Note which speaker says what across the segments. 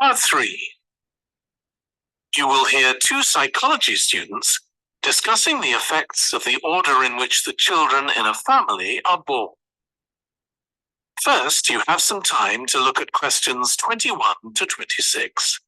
Speaker 1: Part 3. You will hear two psychology students discussing the effects of the order in which the children in a family are born. First, you have some time to look at questions 21 to 26.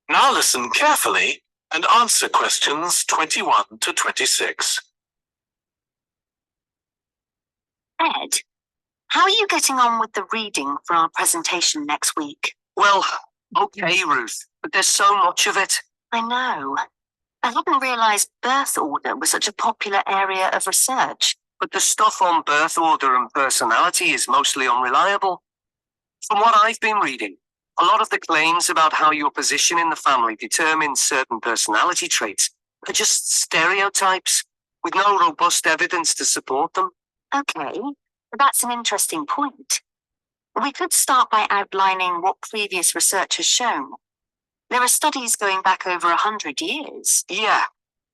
Speaker 1: Now listen carefully and answer questions 21 to 26.
Speaker 2: Ed, how are you getting on with the reading for our presentation next week?
Speaker 3: Well, okay, Ruth, but there's so much of it.
Speaker 2: I know. I hadn't realised birth order was such a popular area of research.
Speaker 3: But the stuff on birth order and personality is mostly unreliable. From what I've been reading, a lot of the claims about how your position in the family determines certain personality traits are just stereotypes with no robust evidence to support them.
Speaker 2: Okay, that's an interesting point. We could start by outlining what previous research has shown. There are studies going back over 100 years.
Speaker 3: Yeah,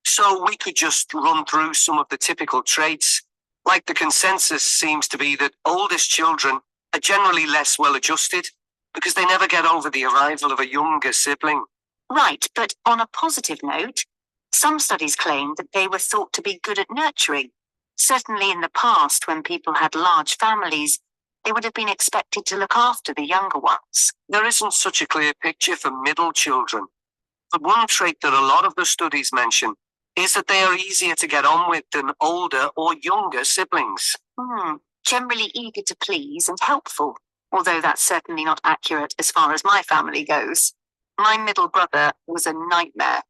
Speaker 3: so we could just run through some of the typical traits. Like the consensus seems to be that oldest children are generally less well-adjusted because they never get over the arrival of a younger sibling.
Speaker 2: Right, but on a positive note, some studies claim that they were thought to be good at nurturing. Certainly in the past, when people had large families, they would have been expected to look after the younger ones.
Speaker 3: There isn't such a clear picture for middle children. But one trait that a lot of the studies mention is that they are easier to get on with than older or younger siblings.
Speaker 2: Generally eager to please and helpful, although that's certainly not accurate as far as my family goes. My middle brother was a nightmare,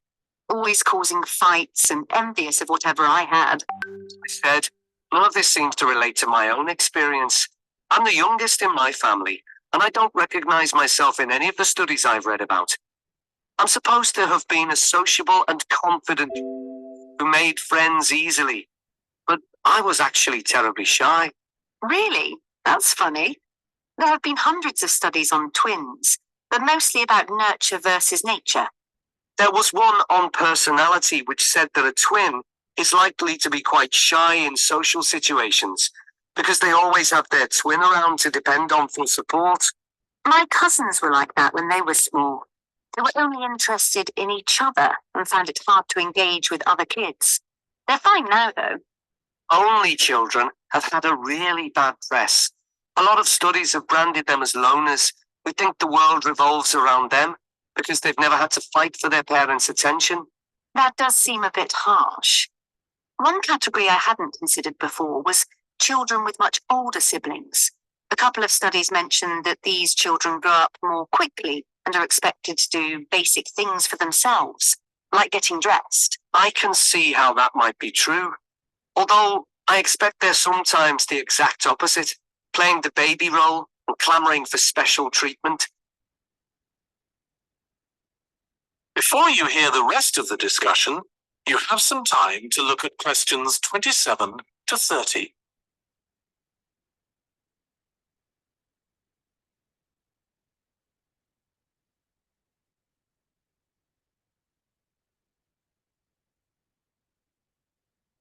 Speaker 2: always causing fights and envious of whatever I had.
Speaker 3: I said, none of this seems to relate to my own experience. I'm the youngest in my family, and I don't recognize myself in any of the studies I've read about. I'm supposed to have been a sociable and confident who made friends easily, but I was actually terribly shy.
Speaker 2: Really? That's funny. There have been hundreds of studies on twins, but mostly about nurture versus nature.
Speaker 3: There was one on personality which said that a twin is likely to be quite shy in social situations because they always have their twin around to depend on for support.
Speaker 2: My cousins were like that when they were small. They were only interested in each other and found it hard to engage with other kids. They're fine now, though.
Speaker 3: Only children have had a really bad press. A lot of studies have branded them as loners who think the world revolves around them because they've never had to fight for their parents' attention.
Speaker 2: That does seem a bit harsh. One category I hadn't considered before was children with much older siblings. A couple of studies mentioned that these children grow up more quickly and are expected to do basic things for themselves, like getting dressed.
Speaker 3: I can see how that might be true. Although I expect they're sometimes the exact opposite, playing the baby role and clamoring for special treatment.
Speaker 1: Before you hear the rest of the discussion, you have some time to look at questions 27 to 30.